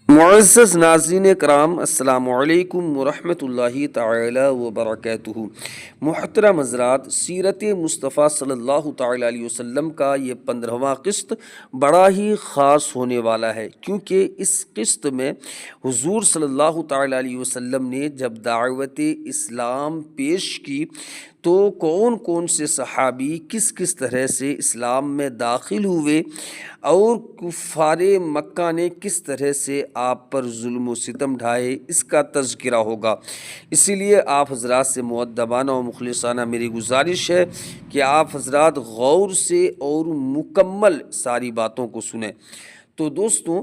معزز ناظرین کرام، السلام علیکم ورحمۃ اللہ تعالی وبرکاتہ۔ محترم حضرات، سیرت مصطفیٰ صلی اللہ تعالی علیہ وسلم کا یہ 15واں قسط بڑا ہی خاص ہونے والا ہے، کیونکہ اس قسط میں حضور صلی اللہ تعالی علیہ وسلم نے جب دعوت اسلام پیش کی تو کون کون سے صحابی کس کس طرح سے اسلام میں داخل ہوئے اور کفار مکہ نے کس طرح سے آپ پر ظلم و ستم ڈھائے، اس کا تذکرہ ہوگا۔ اسی لیے آپ حضرات سے مؤدبانہ و مخلصانہ میری گزارش ہے کہ آپ حضرات غور سے اور مکمل ساری باتوں کو سنیں۔ تو دوستوں،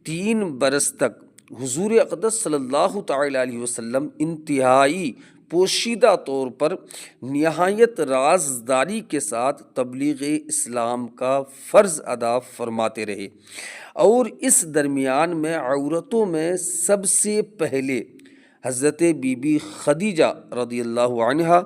3 برس تک حضور اقدس صلی اللہ تعالی علیہ وسلم انتہائی پوشیدہ طور پر نہایت رازداری کے ساتھ تبلیغ اسلام کا فرض ادا فرماتے رہے، اور اس درمیان میں عورتوں میں سب سے پہلے حضرت بی بی خدیجہ رضی اللہ عنہا،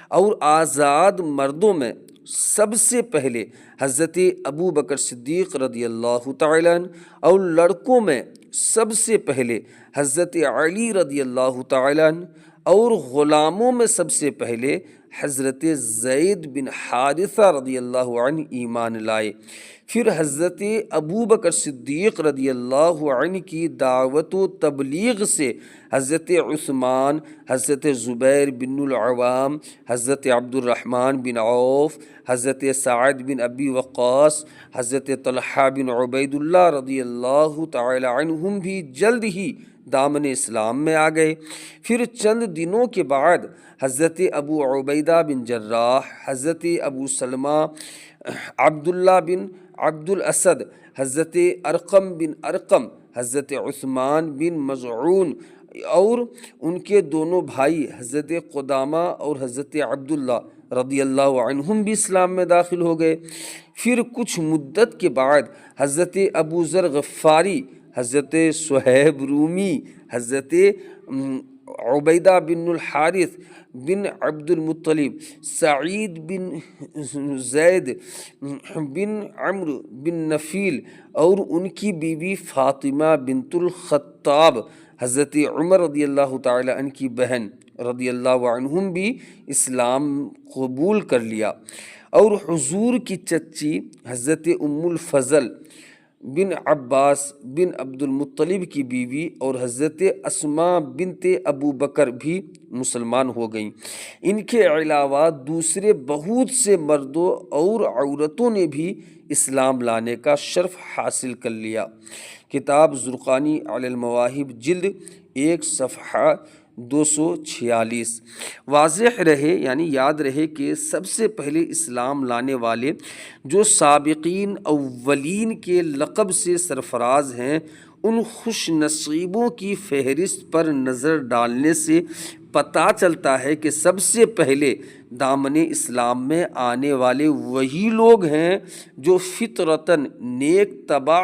اور آزاد مردوں میں سب سے پہلے حضرت ابو بکر صدیق رضی اللہ تعالی عنہ، اور لڑکوں میں سب سے پہلے حضرت علی رضی اللہ تعالی عنہ، اور غلاموں میں سب سے پہلے حضرت زید بن حارثہ رضی اللہ عنہ ایمان لائے۔ پھر حضرت ابو بکر صدیق رضی اللہ عنہ کی دعوت و تبلیغ سے حضرت عثمان، حضرت زبیر بن العوام، حضرت عبد الرحمن بن عوف، حضرت سعد بن ابی وقاص، حضرت طلحہ بن عبید اللہ رضی اللہ تعالی عنہم بھی جلد ہی دامن اسلام میں آ گئے۔ پھر چند دنوں کے بعد حضرت ابو عبیدہ بن جراح، حضرت ابو سلمہ، عبداللہ بن عبد الاسد، حضرت ارقم بن ارقم، حضرت عثمان بن مظعون اور ان کے دونوں بھائی حضرت قدامہ اور حضرت عبداللہ رضی اللہ عنہم بھی اسلام میں داخل ہو گئے۔ پھر کچھ مدت کے بعد حضرت ابو ذر غفاری، حضرت صہیب رومی، حضرت عبیدہ بن الحارث بن عبد المطلب، سعید بن زید بن عمرو بن نفیل اور ان کی بیوی فاطمہ بنت الخطاب، حضرت عمر رضی اللہ تعالی عنہ کی بہن رضی اللہ عنہم بھی اسلام قبول کر لیا، اور حضور کی چچی حضرت ام الفضل بن عباس بن عبد المطلب کی بیوی اور حضرت اسماء بنت ابو بکر بھی مسلمان ہو گئیں۔ ان کے علاوہ دوسرے بہت سے مردوں اور عورتوں نے بھی اسلام لانے کا شرف حاصل کر لیا۔ کتاب زرقانی علی المواہب جلد 1 صفحہ 246۔ واضح رہے، یعنی یاد رہے کہ سب سے پہلے اسلام لانے والے جو سابقین اولین کے لقب سے سرفراز ہیں، ان خوش نصیبوں کی فہرست پر نظر ڈالنے سے پتہ چلتا ہے کہ سب سے پہلے دامن اسلام میں آنے والے وہی لوگ ہیں جو فطرتاً نیک طبع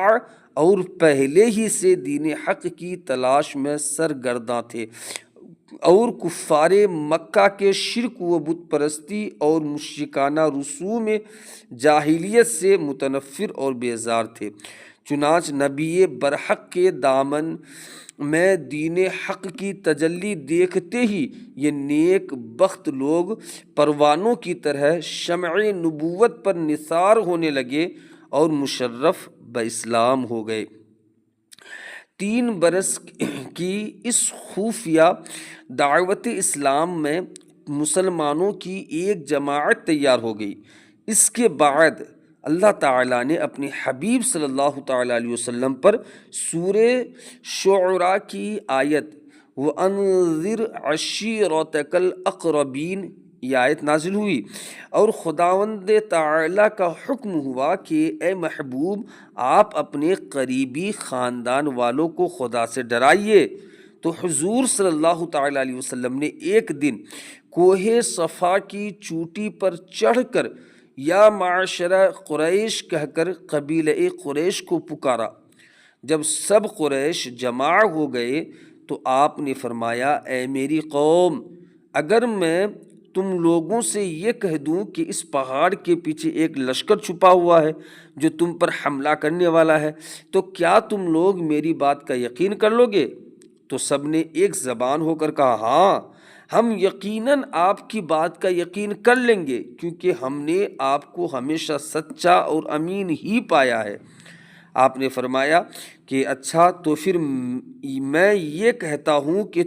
اور پہلے ہی سے دین حق کی تلاش میں سرگرداں تھے، اور کفار مکہ کے شرک و بت پرستی اور مشرکانہ رسوم جاہلیت سے متنفر اور بیزار تھے۔ چنانچہ نبی برحق کے دامن میں دین حق کی تجلی دیکھتے ہی یہ نیک بخت لوگ پروانوں کی طرح شمع نبوت پر نثار ہونے لگے اور مشرف باسلام ہو گئے۔ 3 برس کی اس خفیہ دعوت اسلام میں مسلمانوں کی ایک جماعت تیار ہو گئی۔ اس کے بعد اللہ تعالیٰ نے اپنے حبیب صلی اللہ تعالیٰ علیہ وسلم پر سورہ شعراء کی آیت وَأَنذِرْ عَشِيرَتَكَ الْأَقْرَبِينَ یہ آیت نازل ہوئی، اور خداوند تعالیٰ کا حکم ہوا کہ اے محبوب، آپ اپنے قریبی خاندان والوں کو خدا سے ڈرائیے۔ تو حضور صلی اللہ تعالیٰ علیہ وسلم نے ایک دن کوہ صفا کی چوٹی پر چڑھ کر یا معاشرہ قریش کہہ کر قبیلہ قریش کو پکارا۔ جب سب قریش جمع ہو گئے تو آپ نے فرمایا، اے میری قوم، اگر میں تم لوگوں سے یہ کہہ دوں کہ اس پہاڑ کے پیچھے ایک لشکر چھپا ہوا ہے جو تم پر حملہ کرنے والا ہے، تو کیا تم لوگ میری بات کا یقین کر لو گے؟ تو سب نے ایک زبان ہو کر کہا، ہاں، ہم یقیناً آپ کی بات کا یقین کر لیں گے، کیونکہ ہم نے آپ کو ہمیشہ سچا اور امین ہی پایا ہے۔ آپ نے فرمایا کہ اچھا، تو پھر میں یہ کہتا ہوں کہ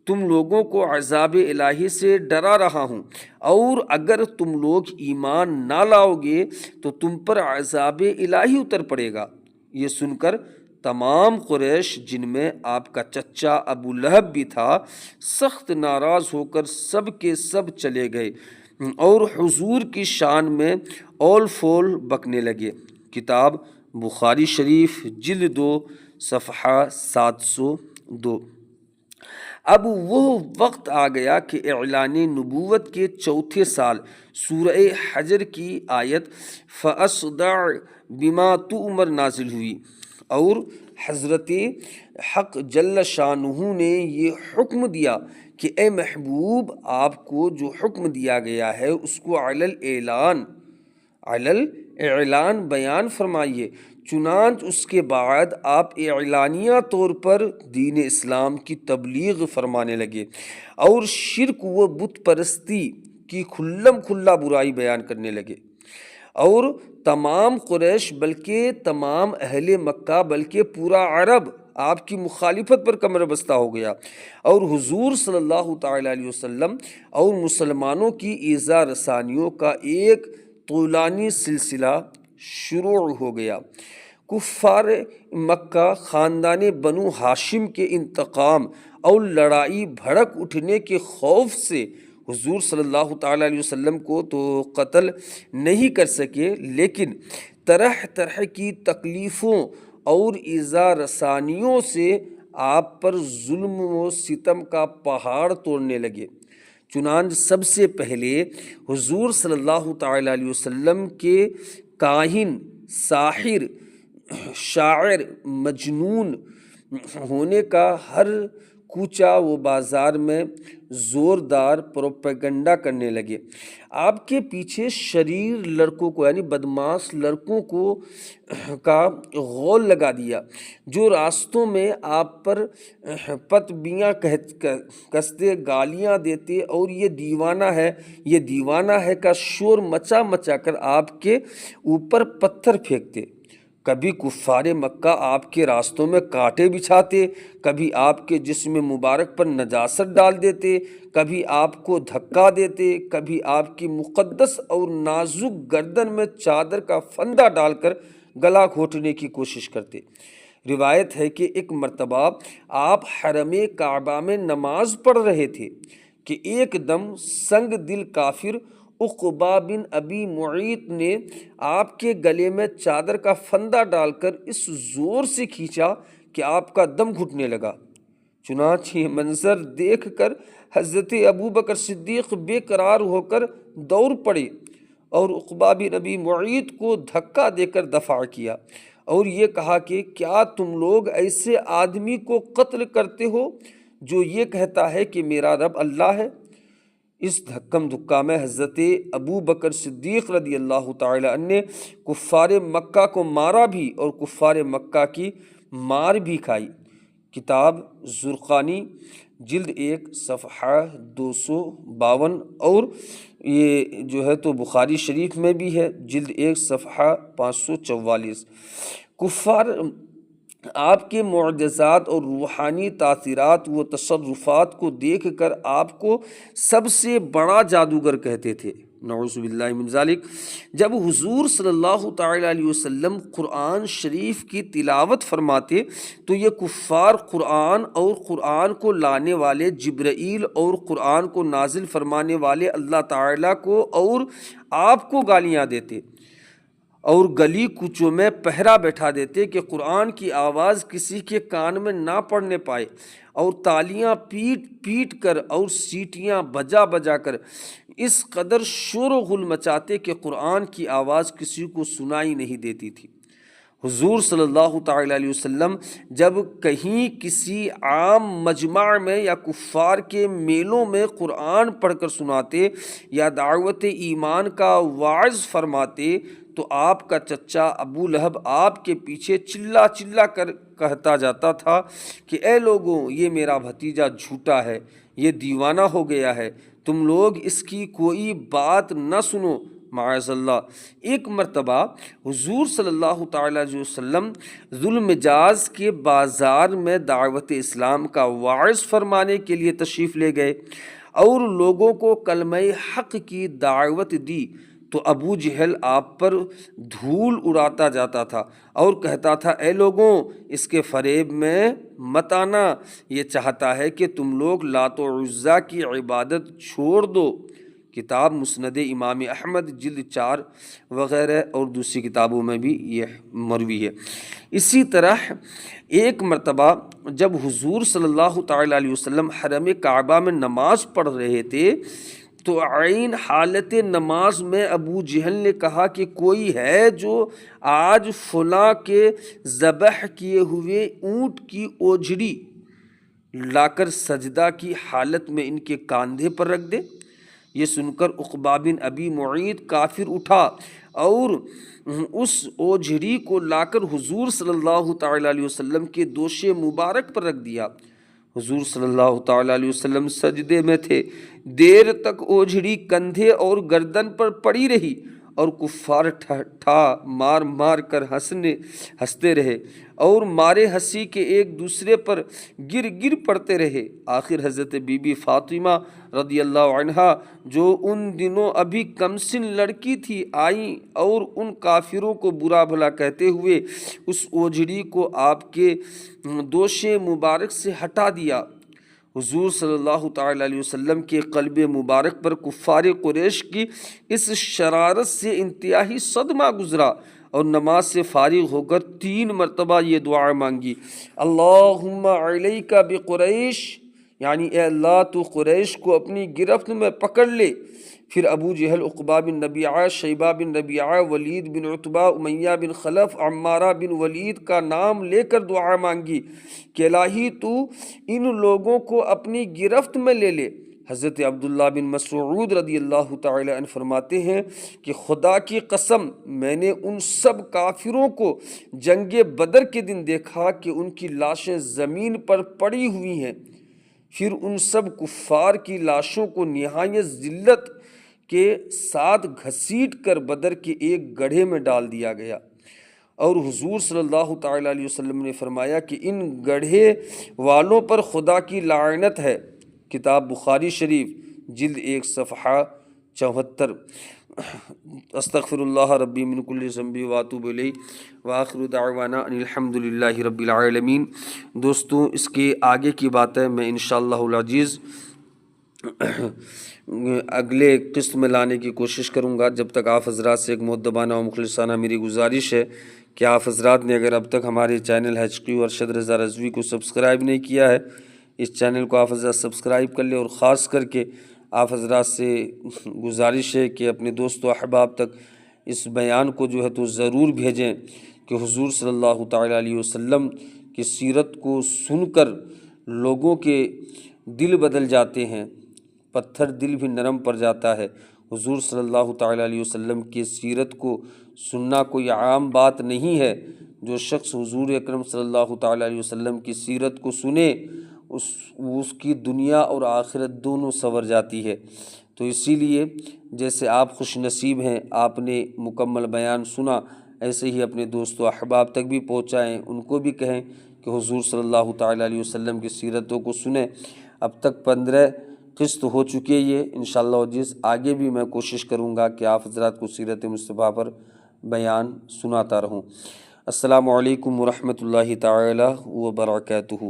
تم لوگوں کو عذاب الہی سے ڈرا رہا ہوں، اور اگر تم لوگ ایمان نہ لاؤ گے تو تم پر عذاب الہی اتر پڑے گا۔ یہ سن کر تمام قریش، جن میں آپ کا چچا ابو لہب بھی تھا، سخت ناراض ہو کر سب کے سب چلے گئے اور حضور کی شان میں اول فول بکنے لگے۔ کتاب بخاری شریف جلد 2 صفحہ 702۔ اب وہ وقت آ گیا کہ اعلان نبوت کے چوتھے سال سورہ حجر کی آیت فَأَصْدَعْ بِمَا تُؤْمَرْ نازل ہوئی، اور حضرت حق جل شانہ نے یہ حکم دیا کہ اے محبوب، آپ کو جو حکم دیا گیا ہے اس کو علی الاعلان بیان فرمائیے۔ چنانچہ اس کے بعد آپ اعلانیہ طور پر دین اسلام کی تبلیغ فرمانے لگے اور شرک و بت پرستی کی کھلم کھلا برائی بیان کرنے لگے، اور تمام قریش بلکہ تمام اہل مکہ بلکہ پورا عرب آپ کی مخالفت پر کمر بستہ ہو گیا، اور حضور صلی اللہ تعالیٰ علیہ وسلم اور مسلمانوں کی ایذا رسانیوں کا ایک طولانی سلسلہ شروع ہو گیا۔ کفار مکہ خاندان بنو ہاشم کے انتقام اور لڑائی بھڑک اٹھنے کے خوف سے حضور صلی اللہ تعالیٰ علیہ وسلم کو تو قتل نہیں کر سکے، لیکن طرح طرح کی تکلیفوں اور ایذا رسانیوں سے آپ پر ظلم و ستم کا پہاڑ توڑنے لگے۔ چنانچہ سب سے پہلے حضور صلی اللہ تعالیٰ علیہ وسلم کے کاہن، ساحر، شاعر، مجنون ہونے کا ہر کوچہ و بازار میں زوردار پروپیگنڈا کرنے لگے۔ آپ کے پیچھے شریر لڑکوں کو یعنی بدماش لڑکوں کو کا غول لگا دیا، جو راستوں میں آپ پر پتبیاں کستے، گالیاں دیتے اور یہ دیوانہ ہے کا شور مچا مچا کر آپ کے اوپر پتھر پھینکتے۔ کبھی کفار مکہ آپ کے راستوں میں کانٹے بچھاتے، کبھی آپ کے جسم مبارک پر نجاست ڈال دیتے، کبھی آپ کو دھکا دیتے، کبھی آپ کی مقدس اور نازک گردن میں چادر کا پھندا ڈال کر گلا گھونٹنے کی کوشش کرتے۔ روایت ہے کہ ایک مرتبہ آپ حرم کعبہ میں نماز پڑھ رہے تھے کہ ایک دم سنگ دل کافر عقبہ بن ابی معیط نے آپ کے گلے میں چادر کا پھندا ڈال کر اس زور سے کھینچا کہ آپ کا دم گھٹنے لگا۔ چنانچہ یہ منظر دیکھ کر حضرت ابو بکر صدیق بے قرار ہو کر دوڑ پڑے اور عقبہ بن ابی معیط کو دھکا دے کر دفاع کیا اور یہ کہا کہ کیا تم لوگ ایسے آدمی کو قتل کرتے ہو جو یہ کہتا ہے کہ میرا رب اللہ ہے؟ اس دھکم دھکا میں حضرت ابو بکر صدیق رضی اللہ تعالی عنہ نے کفار مکہ کو مارا بھی اور کفار مکہ کی مار بھی کھائی۔ کتاب زرقانی جلد 1 صفحہ 252، اور یہ جو ہے تو بخاری شریف میں بھی ہے، جلد 1 صفحہ 544۔ کفار آپ کے معجزات اور روحانی تاثیرات و تصرفات کو دیکھ کر آپ کو سب سے بڑا جادوگر کہتے تھے، نعوذ باللہ من ذالک۔ جب حضور صلی اللہ تعالیٰ علیہ وسلم قرآن شریف کی تلاوت فرماتے تو یہ کفار قرآن اور قرآن کو لانے والے جبرائیل اور قرآن کو نازل فرمانے والے اللہ تعالیٰ کو اور آپ کو گالیاں دیتے اور گلی کوچوں میں پہرا بیٹھا دیتے کہ قرآن کی آواز کسی کے کان میں نہ پڑنے پائے، اور تالیاں پیٹ پیٹ کر اور سیٹیاں بجا بجا کر اس قدر شور و غل مچاتے کہ قرآن کی آواز کسی کو سنائی نہیں دیتی تھی۔ حضور صلی اللہ تعالیٰ علیہ وسلم جب کہیں کسی عام مجمع میں یا کفار کے میلوں میں قرآن پڑھ کر سناتے یا دعوت ایمان کا واعظ فرماتے تو آپ کا چچا ابو لہب آپ کے پیچھے چلا چلا کر کہتا جاتا تھا کہ اے لوگوں، یہ میرا بھتیجا جھوٹا ہے، یہ دیوانہ ہو گیا ہے، تم لوگ اس کی کوئی بات نہ سنو، معاذ اللہ۔ ایک مرتبہ حضور صلی اللہ تعالیٰ علیہ وسلم ذو المجاز کے بازار میں دعوت اسلام کا واعظ فرمانے کے لیے تشریف لے گئے اور لوگوں کو کلمہ حق کی دعوت دی تو ابو جہل آپ پر دھول اڑاتا جاتا تھا اور کہتا تھا اے لوگوں، اس کے فریب میں مت آنا، یہ چاہتا ہے کہ تم لوگ لات و عزیٰ کی عبادت چھوڑ دو۔ کتاب مسند امام احمد جلد 4 وغیرہ اور دوسری کتابوں میں بھی یہ مروی ہے۔ اسی طرح ایک مرتبہ جب حضور صلی اللہ تعالیٰ علیہ وسلم حرم کعبہ میں نماز پڑھ رہے تھے تو عین حالت نماز میں ابو جہل نے کہا کہ کوئی ہے جو آج فلاں کے ذبح کیے ہوئے اونٹ کی اوجھڑی لا کر سجدہ کی حالت میں ان کے کاندھے پر رکھ دے۔ یہ سن کر عقبہ بن ابی معیط کافر اٹھا اور اس اوجھڑی کو لا کر حضور صلی اللہ تعالیٰ علیہ وسلم کے دوش مبارک پر رکھ دیا۔ حضور صلی اللہ تعالیٰ علیہ وسلم سجدے میں تھے، دیر تک اوجھڑی کندھے اور گردن پر پڑی رہی اور کفار ٹھا مار مار کر ہنستے رہے اور مارے ہنسی کے ایک دوسرے پر گر پڑتے رہے۔ آخر حضرت بی بی فاطمہ رضی اللہ عنہا جو ان دنوں ابھی کمسن لڑکی تھی آئیں اور ان کافروں کو برا بھلا کہتے ہوئے اس اوجھڑی کو آپ کے دوش مبارک سے ہٹا دیا۔ حضور صلی اللہ تعالیٰ علیہ وسلم کے قلب مبارک پر کفار قریش کی اس شرارت سے انتہائی صدمہ گزرا اور نماز سے فارغ ہو کر 3 مرتبہ یہ دعا مانگی، اللہم علیک بقریش، یعنی اے اللہ تو قریش کو اپنی گرفت میں پکڑ لے۔ پھر ابو جہل، عقبہ بن ربیعہ، شیبہ بن ربیعہ، ولید بن عتبہ، امیہ بن خلف، عمارہ بن ولید کا نام لے کر دعا مانگی کہ الہی تو ان لوگوں کو اپنی گرفت میں لے لے۔ حضرت عبداللہ بن مسعود رضی اللہ تعالی عنہ فرماتے ہیں کہ خدا کی قسم میں نے ان سب کافروں کو جنگ بدر کے دن دیکھا کہ ان کی لاشیں زمین پر پڑی ہوئی ہیں، پھر ان سب کفار کی لاشوں کو نہایت ذلت کے ساتھ گھسیٹ کر بدر کے ایک گڑھے میں ڈال دیا گیا، اور حضور صلی اللہ تعالیٰ علیہ وسلم نے فرمایا کہ ان گڑھے والوں پر خدا کی لعنت ہے۔ کتاب بخاری شریف جلد 1 صفحہ 74۔ استغفر اللہ ربی من کل ذنب واتوب الیہ وآخر دعوانا ان الحمد للہ رب العالمین۔ دوستوں، اس کے آگے کی باتیں میں انشاءاللہ العزیز اگلے قسط میں لانے کی کوشش کروں گا۔ جب تک آپ حضرات سے ایک مؤدبانہ و مخلصانہ میری گزارش ہے کہ آپ حضرات نے اگر اب تک ہمارے چینل حقیقی ارشد رضا رضوی کو سبسکرائب نہیں کیا ہے، اس چینل کو آپ حضرات سبسکرائب کر لیں، اور خاص کر کے آپ حضرات سے گزارش ہے کہ اپنے دوست و احباب تک اس بیان کو جو ہے تو ضرور بھیجیں کہ حضور صلی اللہ تعالیٰ علیہ وسلم کی سیرت کو سن کر لوگوں کے دل بدل جاتے ہیں، پتھر دل بھی نرم پڑ جاتا ہے۔ حضور صلی اللہ تعالیٰ علیہ وسلم کی سیرت کو سننا کوئی عام بات نہیں ہے۔ جو شخص حضور اکرم صلی اللہ تعالیٰ علیہ وسلم کی سیرت کو سنے اس کی دنیا اور آخرت دونوں سنور جاتی ہے۔ تو اسی لیے جیسے آپ خوش نصیب ہیں، آپ نے مکمل بیان سنا، ایسے ہی اپنے دوست و احباب تک بھی پہنچائیں، ان کو بھی کہیں کہ حضور صلی اللہ تعالیٰ علیہ وسلم کی سیرتوں کو سنیں۔ اب تک 15 قسط ہو چکے یہ، انشاءاللہ عزیز آگے بھی میں کوشش کروں گا کہ آپ حضرات کو سیرت مصطفیٰ پر بیان سناتا رہوں۔ السلام علیکم ورحمۃ اللہ تعالی وبرکاتہ۔